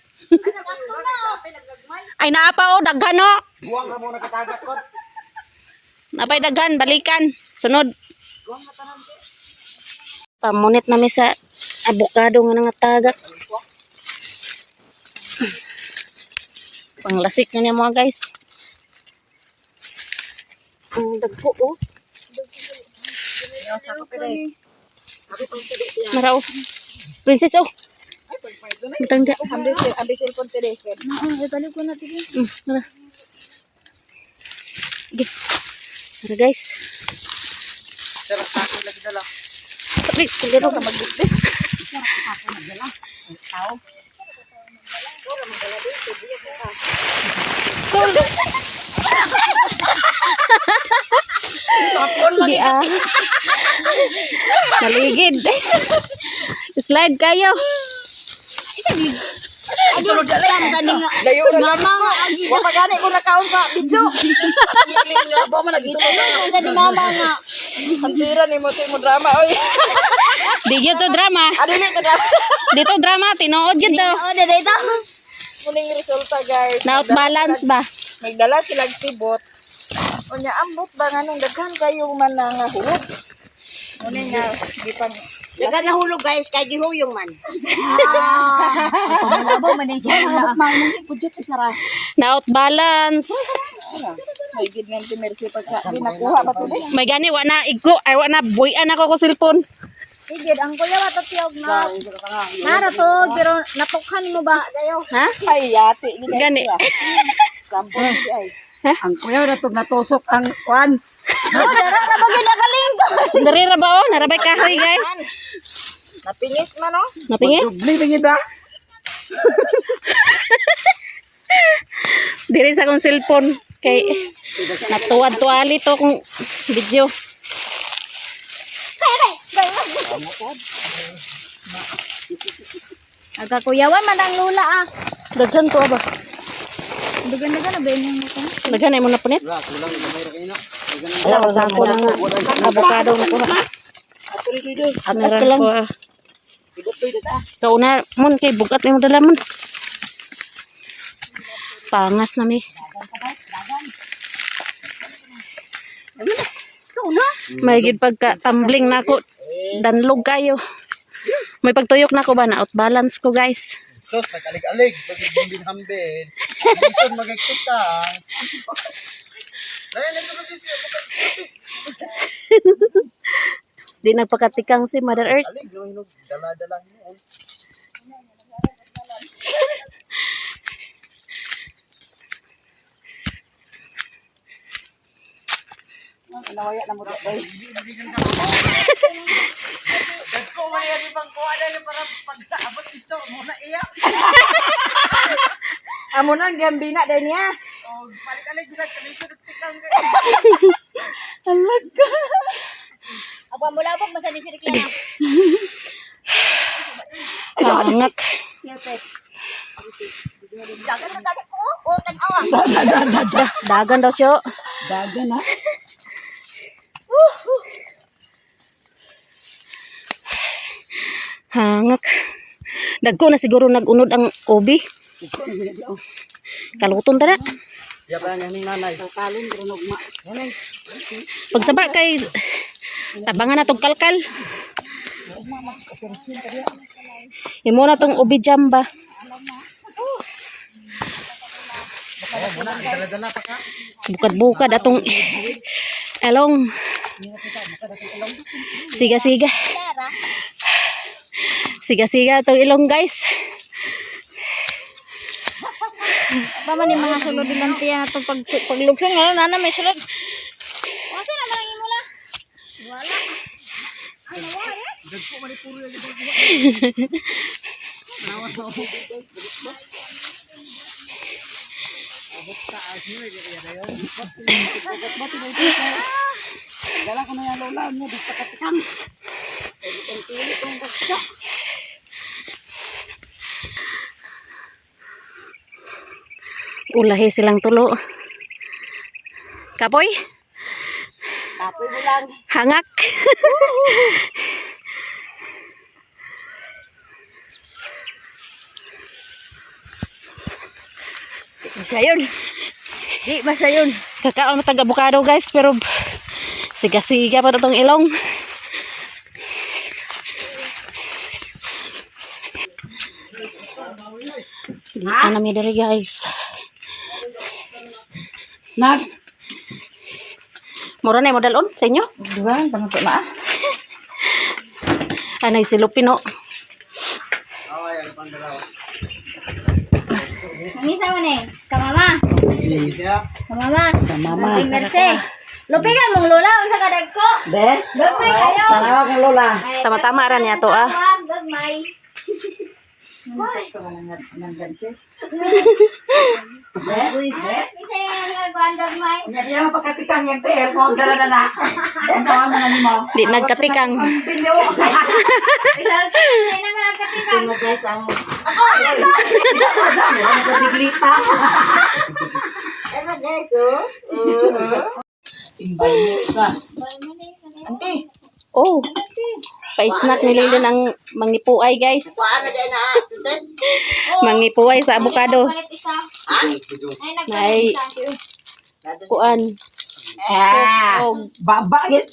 S1: Ay naapa o daghan o.
S2: Buwang ra mo nakatagat ko.
S1: Napay daghan balikan. Sunod. Pamunit nami sa avocado nga nangatagak. Panglasik na niya mga guys. Ang dagko oh. Maraw. Princess oh. Matanda.
S6: ambition confidence.
S4: Balik ko na tigil.
S1: Mara. Okay. Mara guys.
S2: Sarap ako lagi dala.
S1: Please, kagano ka
S6: Magdikdik.
S1: Di ah. Naligid. Slide kayo.
S6: Aduh, dalam tadi nga.
S2: Layo na
S6: Mama nga agi.
S2: wa pagani ko nakaon sa video. Iling nga ba man lagi tulog.
S6: Tadi mama nga. Ang tira ni mo drama oy.
S1: Di gyud to drama.
S6: Dili to drama.
S1: Dito drama tinuod gyud to.
S4: Oh, dito.
S6: Muning resulta guys.
S1: Na out balance ba?
S6: Nagdala silang sibot. Unya ambot ba nganong daghan kayo man nga hulog. Muning nga di pa
S2: Dagan nahulog guys, kay gihuyong man.
S4: Pamalabaw man din siya.
S1: Na out balance.
S6: may gid nga mercy pagka di nakuha ba to din.
S1: May gani wa na igko ay wa na buyan ako ko cellphone.
S4: Sige, ang kuya wa tiyog na. Nara to, pero natukhan mo ba kayo?
S1: Ha?
S6: Ay yati ni
S1: Gani.
S6: Sampo di ay.
S2: Ang kuya natog natusok ang kwan.
S4: Oh, dara na ba gyud nakalingon?
S1: Dari ra ba oh, narabay kahoy guys.
S6: Napingis man no?
S1: Napingis?
S2: Dubli tingin ba?
S1: Diri sa akong cellphone kay natuwad-tuwali to kung video.
S4: Nagkakuyawan man ang lula ah.
S1: Daghan to ba?
S4: Dugan-dugan na ba yung mo ko?
S1: Daghan ay mo na punit.
S5: Wala, kulang gamay ra kayo na.
S1: Wala sa ako na nga. Avocado na ko. Meron ko. Kauna mon kay bugat mo dala mon. Pangas na mi. May gid pagka tumbling na ako. Danlog kayo. May pagtuyok na ko ba na out balance ko guys.
S5: Sus, nakalig-alig. Pagod hambin. Minsan magagkita. Dahil nagsunod din siya.
S1: Di nagpakatikang si Mother Earth.
S5: Alig, no, hinog. Dala-dala niyo.
S6: Nawaya na mo doy. Dagko man yan ibang kuha na para pagkaabot ito mo na iya. Amo nang gambina din niya. Oh, palit-alig gud kami sa tikang. Alag ka.
S4: Apa mo labog masa di sirik lang.
S1: Angak.
S4: Dagan na dagan ko. Oh, tanawa.
S1: Dagan daw siya.
S6: Dagan ha.
S1: Hangak. Dagko na siguro nagunod ang ubi. Kaluton tara.
S5: Yapa nga ni nanay.
S2: Kalon pero nagma.
S1: Pagsaba kay tabangan na tong kalkal. Imo na tong ubi jamba. Bukad-bukad atong elong. Siga-siga. Siga-siga atong ilong guys.
S4: Paman yung mga sulod din lang tiyan atong paglugsong nga nana may sulod. Wasa na lang imo na. Wala. Ano wa ya?
S5: Dagko man ni puro lagi.
S2: Dala ko na yan lola mo di pakatikang.
S1: Ulahi silang tulo. Kapoy?
S2: Kapoy mo lang.
S1: Hangak.
S2: Masa yun. Di masa yun.
S1: Kakaon matag avocado guys pero siga-siga pa itong ilong. Di pa namin diri guys.
S2: Nag.
S1: Mura na yung modal on sa inyo?
S2: Dugan panato na.
S1: Anay si Lupino.
S4: Mangisa mo ni. Ka mama. Ka mama.
S1: Mama.
S4: Ay mercy. Lupigan mong lula unsa ka dagko?
S2: Be.
S4: Gagmay kayo.
S2: Tanawag ang lola.
S1: Tama-tama ra niya to ah.
S4: Gagmay. Uy, isa yung nagkuhan gagmay.
S2: Hindi naman pagkatikang yung tel mo. Dala na na. Ang tawag na mo.
S1: Di nagkatikang.
S2: Pinyo.
S4: Isa na nga nagkatikang.
S2: Ano guys ang... Ang sa biglita. Ano guys oh. Timbay mo isa. Auntie.
S1: Oh. Pa-snack ni Lilin ang mangipuay, guys.
S2: Paano dyan na, princess?
S1: Mangipuay sa avocado.
S6: Palit isa. Ay,
S1: Nay, kuan. Og
S2: Babait.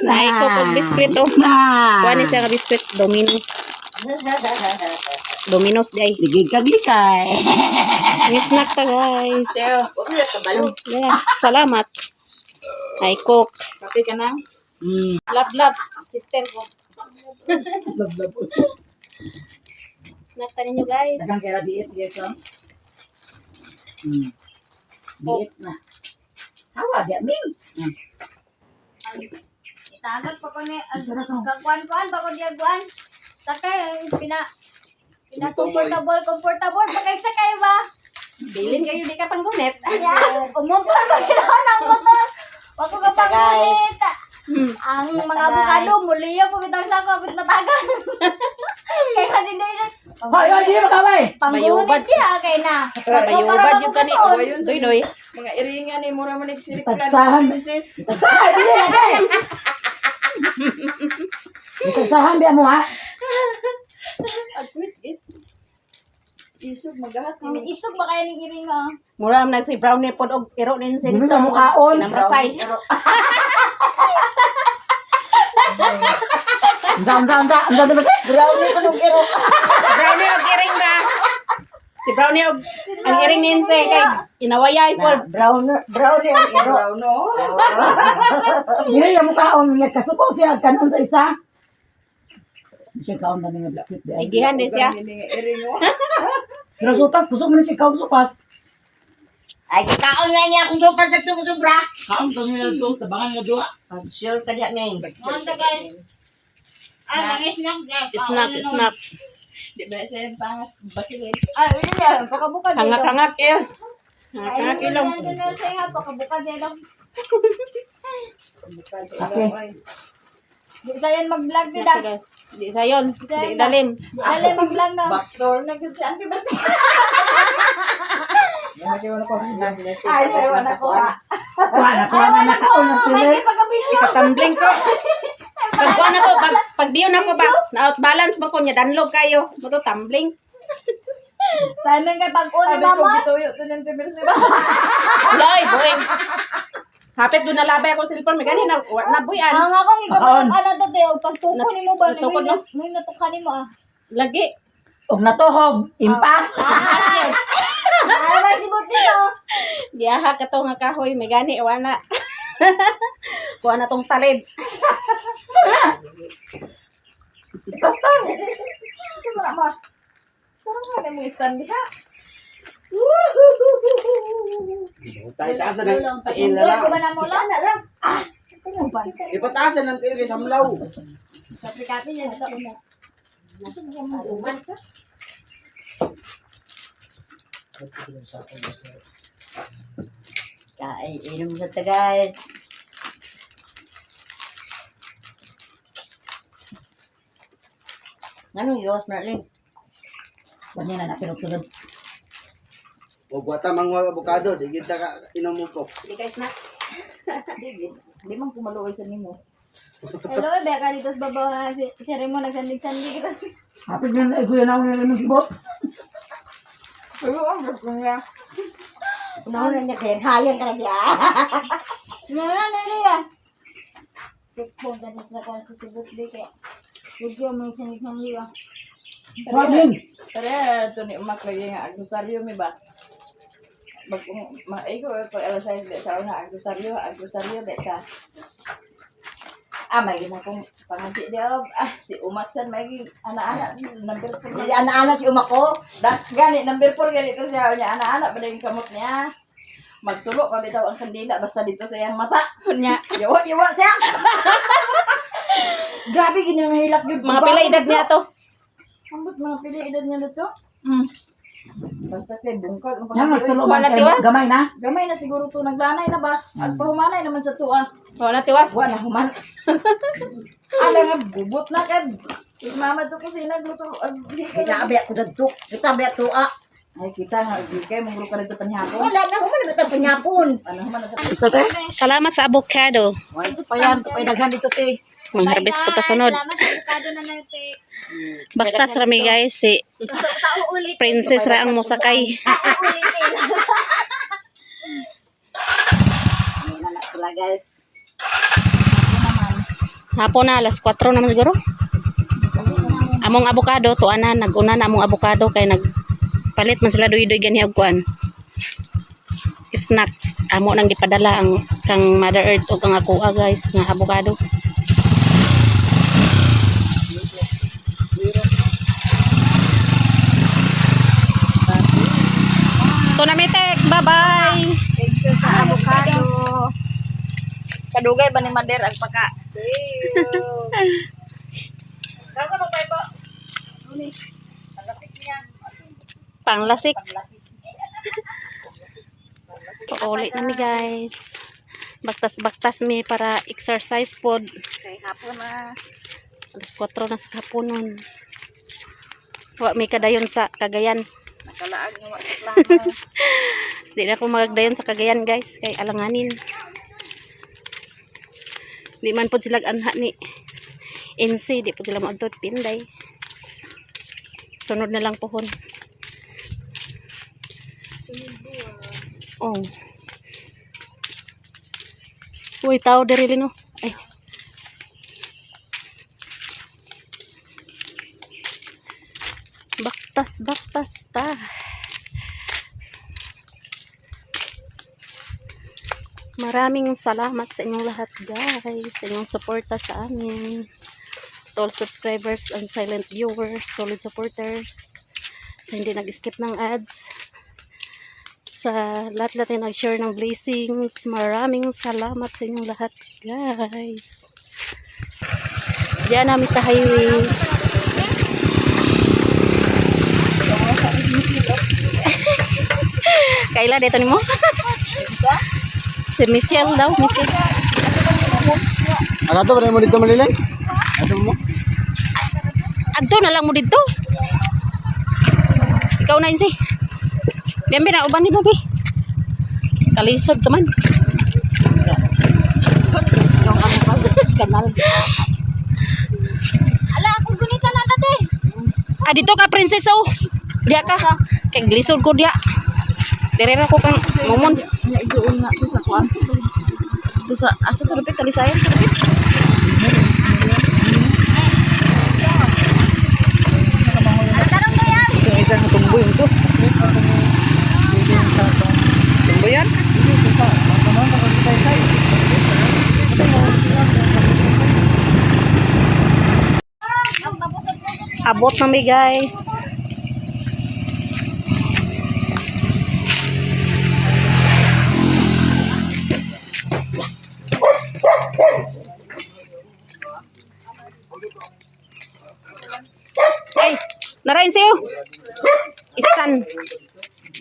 S1: nay ko pag biskwit oh. Kuan ni siya nga biskwit Domino. Domino's day.
S2: Ligig kag likay.
S1: May snack ta, guys.
S2: Huwag na kabalo.
S1: Yeah, salamat. Ay cook.
S6: Pati ka na.
S1: Love, sister ko. Snack ta ninyo, guys.
S2: Dagang kaya diets, guys, oh. Diets na. Hawa, di amin.
S6: Itagag pa ko ni kagkuan-kuan pa ko diagkuan. Sakay comfortable sakay ba?
S1: Bilin kayo, di ka panggunit.
S6: Ayan, umumpar pa ginawa ng motor. Wako ka pang ulit. Ang mga avocado, muli yung pumitang sa kapit matagal. Kaya kasi din
S2: Hoy, di makaway.
S6: panggunit niya, kaya na.
S1: Bayubad yung kani. Doy.
S7: Mga iringan ni mura man nagsirikulan
S2: Tagsahan.
S7: sa princess.
S2: Tagsahan, di na, kay. Tagsahan, di mo, ha?
S7: Agwit it. Isog magahat
S6: Ang
S7: ni.
S6: isog ba kayo ng iring ah?
S1: Mura na si brownie pod og iro nin sin.
S2: Dili na mukhaon.
S1: Kinamrasay.
S2: Anda, brownie ko nung iro.
S1: Brownie og iring ba? Si brownie og ang iring nin say kay inawayay pod.
S2: Brownie ang iro.
S7: Brown no.
S2: Dili yung mukhaon niya kasuko siya kanon sa isa. Siya kaon na nga biscuit di.
S1: Igihan din siya.
S7: Mga iring mo.
S2: Pero supas, kusog man siya kaon supas.
S8: Ay, kaon nga niya kung super sa itong sobra.
S2: Kaon to nila to, tabangan nga duwa.
S8: Sure ka niya ngayon.
S6: Mga guys. Ay, mga snack guys.
S1: Snap.
S7: Di ba sa pangas basilid.
S6: Ay, hindi na. Pakabuka din.
S1: Hangak-hangak eh.
S6: Ay,
S1: Hangak
S6: hindi
S1: ilong.
S6: na din sa nga. Pakabuka din lang.
S2: Okay.
S6: Di sa yan mag-vlog din ah.
S1: Di sayon. Di dalim.
S6: Di alay mag-vlog na.
S7: Backdoor na gud si Auntie Bersi.
S2: Ay, sayo na ko. Kuha na na kaon na sila.
S1: Ikatambling ko. Pagkuha na ko, pagbiyo na ko ba, na-outbalance mo ko niya, danlog kayo. Mo to tumbling.
S6: Timing kay pag-una
S7: Sabi ko
S6: mama.
S7: gituyo to ng Bersi.
S1: Loy, boy. Hapit doon nalabay ako sa cellphone, may gani na buyan.
S6: Ang akong
S2: Makaon.
S6: ikaw ano to Teo. Pagtuko ni mo ba?
S1: Natukod, no?
S6: May natukan ni mo ah.
S1: Lagi.
S2: Og natuhog, impas.
S6: Ay, si Buti to.
S1: Diyaha ka to nga kahoy, may gani, iwana. Kuha na tong talid.
S7: Sumara ma. Parang nga na mo stand diha.
S5: Tayo-taasan ng tiil na
S6: Hindi
S5: lang.
S6: ko ba na mo lang? Ah, ano ba?
S5: Ipataasan ng tiil kay Samlaw.
S6: Kapi-kapi niya dito.
S8: Ay, inom sa ta, guys. Anong iwas na rin?
S2: Kanya na napinugsunod.
S5: O buwata mga avocado, di kita ka inom mo ko.
S1: Di guys na.
S7: Di man kumaluoy sa nimo.
S6: Hello, beka dito sa baba. Si Remo nagsandig-sandig.
S2: Hapit nga na ikuya na ako nila ng sibot.
S7: Pero ang gusto niya.
S8: Unahan niya kaya hayan ka na diya.
S6: Meron na rin ah. Kung ganit na ko sa sibuk di kaya. Video mo sandig-sandig ah.
S2: Huwag din.
S7: Pero ito ni umak lagi nga agusaryo mi ba? Mag maigo pag alas 6 sa una agusaryo beta. May gina kong panganti dia si umak san may anak-anak number 4.
S8: Jadi anak-anak si umak ko.
S7: Gani number 4 gani to siya nya anak-anak pada yung kamot niya. Magtulo kalau dito ang kandila basta dito sa iyang mata.
S1: Kunya.
S7: Yawa siya. Grabe gini nga hilak gyud.
S1: Mga pila edad niya to.
S7: Ambot mga pila edad niya dito. Basta kay bungkag ang
S2: Yan,
S7: panganti.
S2: nagtulo
S1: Wala
S2: man
S1: tiwas?
S2: kayo. Gamay na.
S7: Gamay na siguro to naglanay na ba? At pahumanay naman sa tuwa.
S1: Wala tiwas.
S7: Wala human. Ala nga bubot na kay. Mama to kasi nagluto.
S8: Ginabi ako dagtok. Gitabi ako tuwa.
S7: Ay, kita, kay mong ka dito panihapon.
S8: Wala na, human na ito panyapon.
S7: Ano man ito?
S2: Ito te.
S1: Salamat sa avocado.
S2: Ito pa yan. Ito pa yung daghan dito te.
S1: Mag-harvest ko pa sunod.
S6: Salamat sa avocado na natin.
S1: Baktas rami guys, si
S6: Sa uulit.
S1: Princess ra ang mosakay.
S6: Uulitin.
S8: Ayun na sila guys.
S1: Hapon na, alas 4 naman siguro. Among avocado, tuanan, nag-una na among avocado, kay nagpalit man sila duy-duy ganihag kuan. Snack. Amo nang gipadala ang kang Mother Earth o kang akuha guys, nga avocado. Ito na mitek, bye-bye!
S7: Thank you sa avocado. Kadugay ba ni Mader ang paka? Kasa mo tayo ba?
S1: Panglasik. Paulit na mi guys. Baktas-baktas mi para exercise pod.
S7: Kay hapon na.
S1: Alas 4 na sa kapunon. Wa mi kadayon sa Cagayan.
S7: Nakalaag nga sa plano.
S1: Di na ako magdayon sa Cagayan guys, kay alanganin. Di man pod sila anha ni NC, di po sila maadto Tinday. Sunod na lang pohon. Oh. Uy, tao diri no. Ay. Baktas ta. Maraming salamat sa inyong lahat guys, sa inyong suporta sa amin. To all subscribers and silent viewers, solid supporters, sa hindi nag-skip ng ads, sa lahat-lahat na nag-share ng blessings. Maraming salamat sa inyong lahat guys. Diyan namin sa highway. Kaila dito ni mo? Si Michelle daw, Michelle.
S5: Ano to, pwede mo dito malilay? Ano mo?
S1: Adto na lang mo dito. Ikaw na insi. Biambi na uban ni Bobby. Kalisod ka man.
S8: Yung ano pa, kanal.
S6: Ala, ako gunita na dati.
S1: Ah, dito ka princess oh. Diya ka. Kay glisod ko diya. Direra ko kang mumon.
S7: Nya igoon na to sa kuan. To sa asa to dapat kalisayan to.
S6: Tarong mo yan.
S7: Ito isang tumboy ito. Tumboy yan.
S1: Abot na mi guys. Ay, narain sa'yo.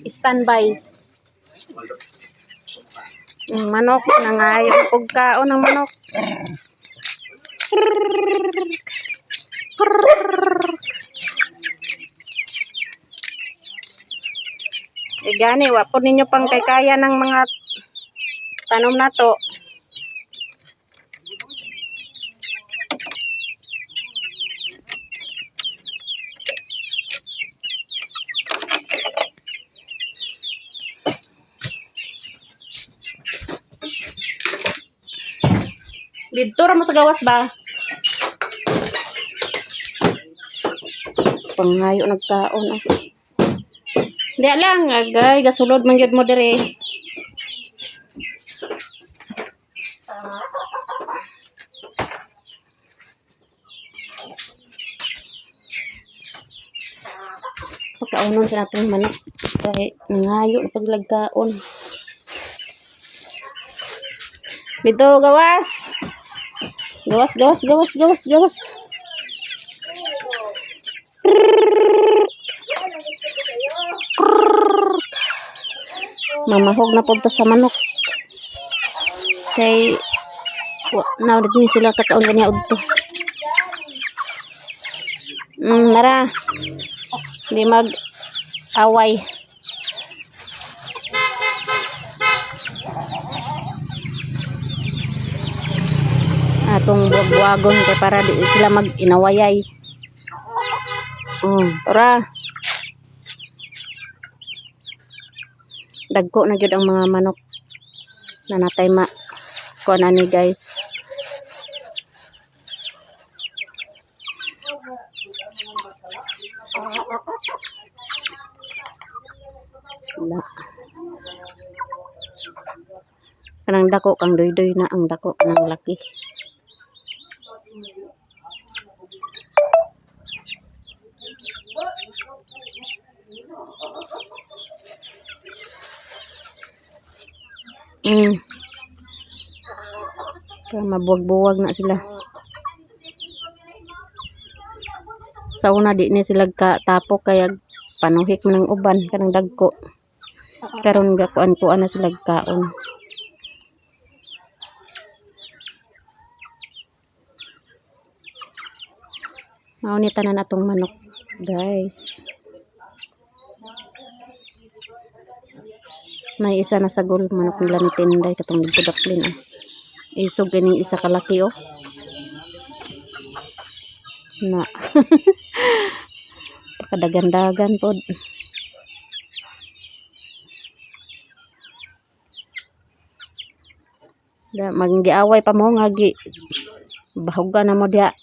S1: Standby. Manok, nangayon pagkaon ng manok. Eh gani, wapon ninyo pang kaya ng mga tanom na to. Dito ra mo sa gawas ba? Pangayo nagtaon ah. Di lang, agay, gasulod man gyud mo dire. Pagkaunon sa natong manok. Kay nangayo na paglagkaon. Dito, gawas. Gawas. Mamahog na punta sa manok. Kay naudit ni sila kataon kanya udto. Nara. Di mag away. atong buwag-buwagon kay para di sila mag-inawayay. Tara. Dagko na jud ang mga manok na natay kuan ani guys. Kanang dako kang doy-doy na ang dako kanang laki. Kaya mabuwag-buwag na sila. Sa una di ni sila katapok kaya panuhik man ng uban kanang dagko. Karon gakuan-kuan na sila kaon. Mauni tanan atong manok, guys. May isa na sagol manok nila ni Tinday katong nagpudaklin. Isog ganing isa kalaki na. Pakadagan-dagan pod. Magiaway pa mo nga gi bahugan na mo diya.